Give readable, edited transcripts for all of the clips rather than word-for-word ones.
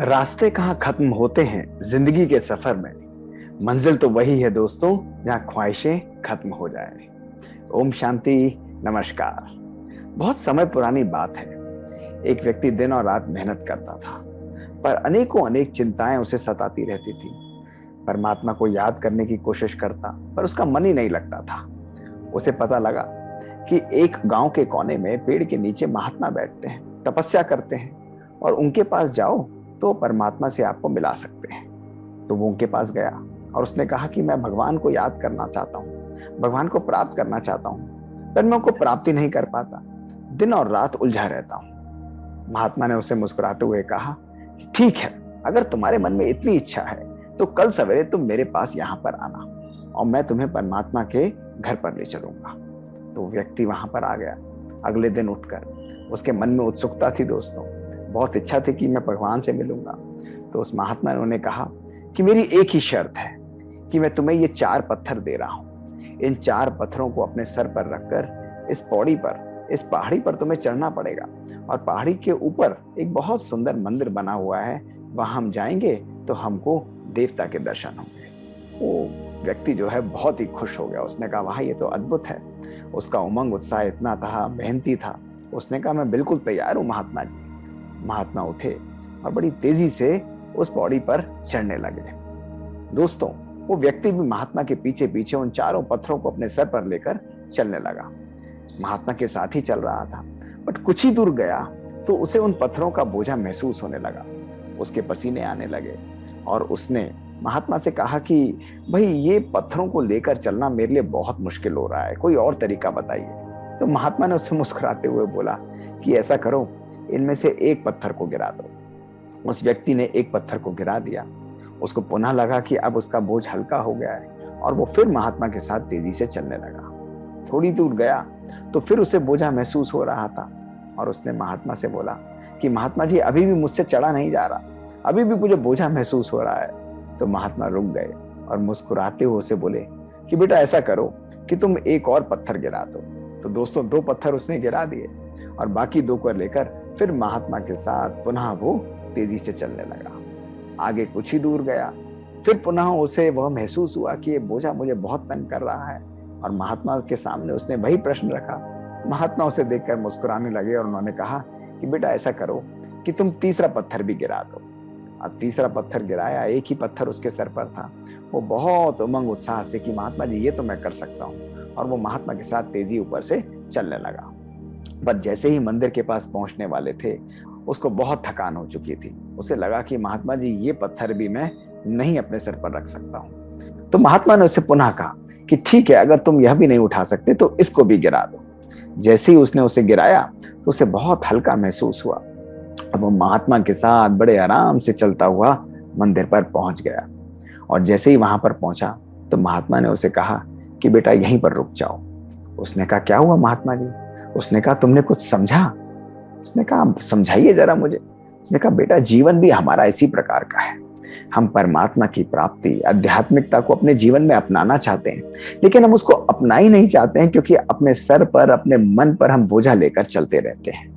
रास्ते कहाँ खत्म होते हैं जिंदगी के सफर में। मंजिल तो वही है दोस्तों, जहाँ ख्वाहिशें खत्म हो जाए। ओम शांति। नमस्कार। बहुत समय पुरानी बात है। एक व्यक्ति दिन और रात मेहनत करता था, पर अनेकों अनेक चिंताएं उसे सताती रहती थी। परमात्मा को याद करने की कोशिश करता, पर उसका मन ही नहीं लगता था। उसे पता लगा कि एक गांव के कोने में पेड़ के नीचे महात्मा बैठते हैं, तपस्या करते हैं, और उनके पास जाओ तो परमात्मा से आपको मिला सकते हैं। तो वो उनके पास गया और उसने कहा कि मैं भगवान को याद करना चाहता हूँ, भगवान को प्राप्त करना चाहता हूँ, पर मैं उनको प्राप्ति नहीं कर पाता, दिन और रात उलझा रहता हूँ। महात्मा ने उसे मुस्कुराते हुए कहा कि ठीक है, अगर तुम्हारे मन में इतनी इच्छा है तो कल सवेरे तुम मेरे पास यहाँ पर आना और मैं तुम्हें परमात्मा के घर पर ले चलूंगा। तो व्यक्ति वहां पर आ गया। अगले दिन उठकर उसके मन में उत्सुकता थी दोस्तों, बहुत इच्छा थी कि मैं भगवान से मिलूंगा। तो उस महात्मा ने उन्हें कहा कि मेरी एक ही शर्त है कि मैं तुम्हें ये 4 पत्थर दे रहा हूँ। इन 4 पत्थरों को अपने सर पर रखकर इस पौड़ी पर, इस पहाड़ी पर तुम्हें चढ़ना पड़ेगा, और पहाड़ी के ऊपर एक बहुत सुंदर मंदिर बना हुआ है, वहां हम जाएंगे तो हमको देवता के दर्शन होंगे। वो व्यक्ति जो है बहुत ही खुश हो गया। उसने कहा वाह, ये तो अद्भुत है। उसका उमंग उत्साह इतना था, मेहनती था। उसने कहा मैं बिल्कुल तैयार हूँ महात्मा जी। महात्मा उठे और बड़ी तेजी से उस पौड़ी पर चढ़ने लगे। दोस्तों, वो व्यक्ति भी महात्मा के पीछे पीछे उन 4 पत्थरों को अपने सर पर लेकर चलने लगा। महात्मा के साथ ही चल रहा था, बट कुछ ही दूर गया तो उसे उन पत्थरों का बोझा महसूस होने लगा। उसके पसीने आने लगे और उसने महात्मा से कहा कि भाई, ये पत्थरों को लेकर चलना मेरे लिए बहुत मुश्किल हो रहा है, कोई और तरीका बताइए। तो महात्मा ने उसे मुस्कुराते हुए बोला कि ऐसा करो, इनमें से एक पत्थर को गिरा दो। उस व्यक्ति ने एक पत्थर को गिरा दिया। उसको पुनः लगा कि अब उसका बोझ हल्का हो गया है और वो फिर महात्मा के साथ तेजी से चलने लगा। थोड़ी दूर गया तो फिर उसे बोझा महसूस हो रहा था और उसने महात्मा से बोला कि महात्मा जी, अभी भी मुझसे चढ़ा नहीं जा रहा, अभी भी मुझे बोझा महसूस हो रहा है। तो महात्मा रुक गए और मुस्कुराते हुए उसे बोले कि बेटा ऐसा करो कि तुम एक और पत्थर गिरा दो। तो दोस्तों, 2 पत्थर उसने गिरा दिए और बाकी 2 को लेकर फिर महात्मा के साथ पुनः वो तेजी से चलने लगा। आगे कुछ ही दूर गया, फिर पुनः उसे वह महसूस हुआ कि ये बोझा मुझे बहुत तंग कर रहा है, और महात्मा के सामने उसने वही प्रश्न रखा। महात्मा उसे देखकर मुस्कुराने लगे और उन्होंने कहा कि बेटा ऐसा करो कि तुम तीसरा पत्थर भी गिरा दो। अब तीसरा पत्थर गिराया, एक ही पत्थर उसके सर पर था। वो बहुत उमंग उत्साह से कि महात्मा जी, ये तो मैं कर सकता हूँ, और वो महात्मा के साथ तेजी ऊपर से चलने लगा। पर जैसे ही मंदिर के पास पहुंचने वाले थे, उसको बहुत थकान हो चुकी थी। उसे लगा कि महात्मा जी, ये पत्थर भी मैं नहीं अपने सर पर रख सकता हूँ। तो महात्मा ने उसे पुनः कहा कि ठीक है, अगर तुम यह भी नहीं उठा सकते तो इसको भी गिरा दो। जैसे ही उसने उसे गिराया तो उसे बहुत हल्का महसूस हुआ। अब वो महात्मा के साथ बड़े आराम से चलता हुआ मंदिर पर पहुंच गया। और जैसे ही वहां पर पहुंचा तो महात्मा ने उसे कहा कि बेटा यहीं पर रुक जाओ। उसने कहा क्या हुआ महात्मा जी? उसने कहा तुमने कुछ समझा? उसने कहा समझाइए जरा मुझे। उसने कहा बेटा, जीवन भी हमारा इसी प्रकार का है। हम परमात्मा की प्राप्ति, आध्यात्मिकता को अपने जीवन में अपनाना चाहते हैं, लेकिन हम उसको अपना ही नहीं चाहते हैं, क्योंकि अपने सर पर, अपने मन पर हम बोझा लेकर चलते रहते हैं।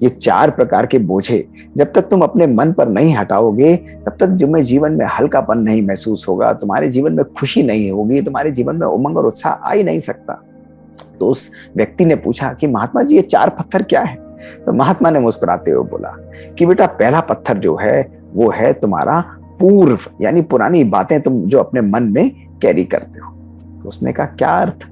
ये 4 प्रकार के बोझे जब तक तुम अपने मन पर नहीं हटाओगे, तब तक तुम्हें जीवन में हल्कापन नहीं महसूस होगा, तुम्हारे जीवन में खुशी नहीं होगी, तुम्हारे जीवन में उमंग और उत्साह आ ही नहीं सकता। तो उस व्यक्ति ने पूछा कि महात्मा जी, ये 4 पत्थर क्या है? तो महात्मा ने मुस्कुराते हुए बोला कि बेटा, पहला पत्थर जो है वो है तुम्हारा पूर्व, यानी पुरानी बातें तुम जो अपने मन में कैरी करते हो। तो उसने कहा क्या अर्थ?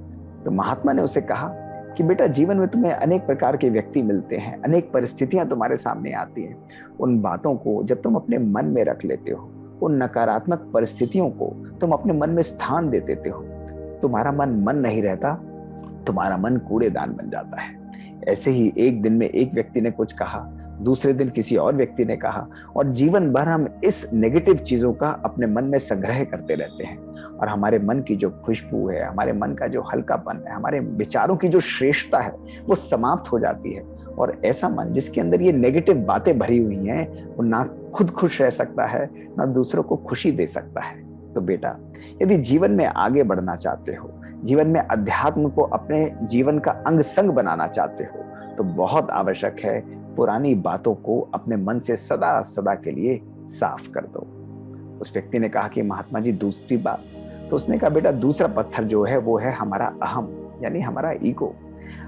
तो महात्मा ने उसे कहा कि बेटा, जीवन में तुम्हें अनेक प्रकार के व्यक्ति मिलते हैं, अनेक परिस्थितियां तुम्हारे सामने आती हैं। उन बातों को जब तुम अपने मन में रख लेते हो, उन नकारात्मक परिस्थितियों को तुम अपने मन में स्थान दे देते हो, तुम्हारा मन नहीं रहता, तुम्हारा मन कूड़ेदान बन जाता है। ऐसे ही एक दिन में एक व्यक्ति ने कुछ कहा, दूसरे दिन किसी और व्यक्ति ने कहा, और जीवन भर हम इस नेगेटिव चीजों का अपने मन में संग्रह करते रहते हैं, और हमारे मन की जो खुशबू है, हमारे मन का जो हल्कापन है, हमारे विचारों की जो श्रेष्ठता है, वो समाप्त हो जाती है। और ऐसा मन जिसके अंदर ये नेगेटिव बातें भरी हुई हैं, वो ना खुद खुश रह सकता है, ना दूसरों को खुशी दे सकता है। तो बेटा, यदि जीवन में आगे बढ़ना चाहते हो, जीवन में अध्यात्म को अपने जीवन का अंग संग बनाना चाहते हो, तो बहुत आवश्यक है पुरानी बातों को अपने मन से सदा सदा के लिए साफ कर दो। उस व्यक्ति ने कहा कि महात्मा जी दूसरी बात? तो उसने कहा बेटा दूसरा पत्थर जो है वो है हमारा अहम, यानी हमारा ईगो।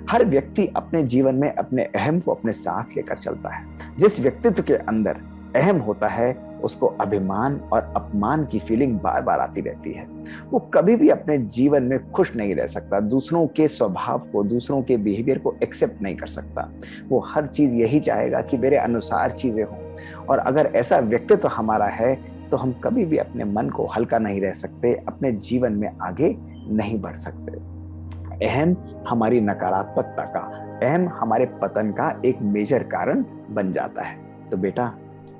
हर व्यक्ति अपने जीवन में अपने अहम को अपने साथ लेकर चलता है। जिस व्यक्तित्व के अंदर अहम होता है उसको अभिमान और अपमान की फीलिंग बार बार आती रहती है। वो कभी भी अपने जीवन में खुश नहीं रह सकता, दूसरों के स्वभाव को, दूसरों के बिहेवियर को एक्सेप्ट नहीं कर सकता। वो हर चीज यही चाहेगा कि मेरे अनुसार चीजें हों। और अगर ऐसा व्यक्तित्व हमारा है तो हम कभी भी अपने मन को हल्का नहीं रह सकते, अपने जीवन में आगे नहीं बढ़ सकते। अहम हमारी नकारात्मकता का, अहम हमारे पतन का एक मेजर कारण बन जाता है। तो बेटा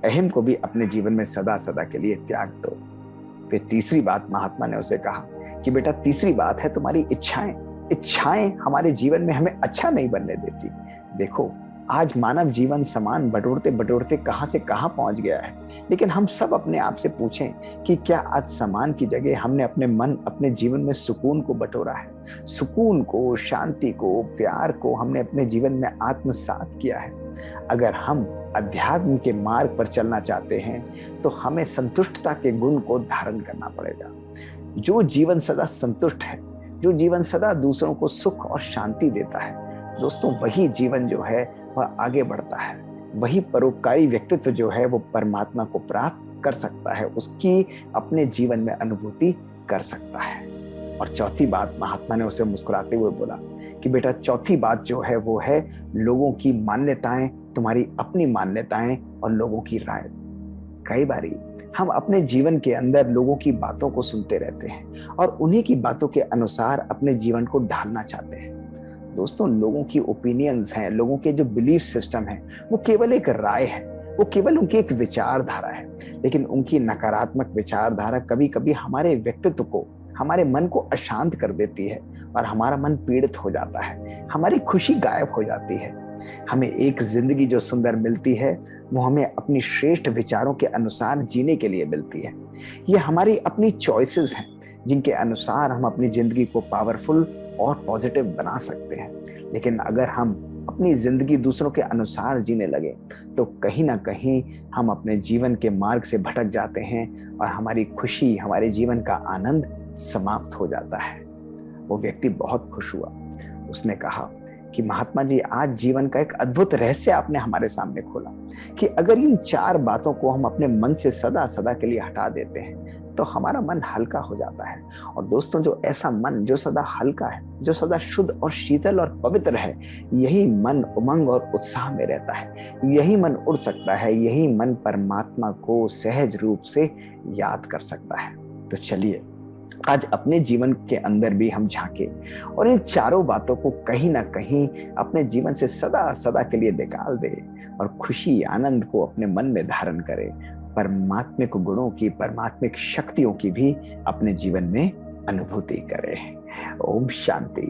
अहम को भी अपने जीवन में सदा सदा के लिए त्याग दो। फिर तीसरी बात महात्मा ने उसे कहा कि बेटा तीसरी बात है तुम्हारी इच्छाएं। इच्छाएं हमारे जीवन में हमें अच्छा नहीं बनने देती। देखो आज मानव जीवन सामान बटोरते बटोरते कहां से कहां पहुंच गया है, लेकिन हम सब अपने आप से पूछें कि क्या आज सामान की जगह हमने अपने मन, अपने जीवन में सुकून को बटोरा है? सुकून को, शांति को, प्यार को हमने अपने जीवन में आत्मसात किया है? अगर हम अध्यात्म के मार्ग पर चलना चाहते हैं तो हमें संतुष्टता के गुण को धारण करना पड़ेगा। जो जीवन सदा संतुष्ट है, जो जीवन सदा दूसरों को सुख और शांति देता है, दोस्तों वही जीवन जो है वह आगे बढ़ता है। वही परोपकारी व्यक्तित्व जो है वो परमात्मा को प्राप्त कर सकता है, उसकी अपने जीवन में अनुभूति कर सकता है। और चौथी बात महात्मा ने उसे मुस्कुराते हुए बोला कि बेटा चौथी बात जो है वो है लोगों की मान्यताएं, तुम्हारी अपनी मान्यताएं और लोगों की राय। कई बारी हम अपने जीवन के अंदर लोगों की बातों को सुनते रहते हैं और उन्हीं की बातों के अनुसार अपने जीवन को ढालना चाहते हैं। दोस्तों लोगों की ओपिनियंस हैं, लोगों के जो बिलीफ सिस्टम है वो केवल एक राय है, वो केवल उनकी एक विचारधारा है। लेकिन उनकी नकारात्मक विचारधारा कभी कभी हमारे व्यक्तित्व को, हमारे मन को अशांत कर देती है और हमारा मन पीड़ित हो जाता है, हमारी खुशी गायब हो जाती है। हमें एक जिंदगी जो सुंदर मिलती है वो हमें अपनी श्रेष्ठ विचारों के अनुसार जीने के लिए मिलती है। ये हमारी अपनी चॉइसेस हैं जिनके अनुसार हम अपनी जिंदगी को पावरफुल और पॉजिटिव बना सकते हैं। लेकिन अगर हम अपनी जिंदगी दूसरों के अनुसार जीने लगे तो कहीं ना कहीं हम अपने जीवन के मार्ग से भटक जाते हैं और हमारी खुशी, हमारे जीवन का आनंद समाप्त हो जाता है। वो व्यक्ति बहुत खुश हुआ। उसने कहा कि महात्मा जी आज जीवन का एक अद्भुत रहस्य आपने हमारे सामने खोला कि अगर इन 4 बातों को हम अपने मन से सदा सदा के लिए हटा देते हैं तो हमारा मन हल्का हो जाता है। और दोस्तों जो ऐसा मन जो सदा हल्का है, जो सदा शुद्ध और शीतल और पवित्र है, यही मन उमंग और उत्साह में रहता है। यही मन उड़ सकता है, यही मन परमात्मा को सहज रूप से याद कर सकता है। तो चलिए आज अपने जीवन के अंदर भी हम झांके और इन 4 बातों को कहीं ना कहीं अपने जीवन से सदा सदा के लिए निकाल दे और खुशी, आनंद को अपने मन में धारण करें। परमात्मिक गुणों की, परमात्मिक शक्तियों की भी अपने जीवन में अनुभूति करें। ओम शांति।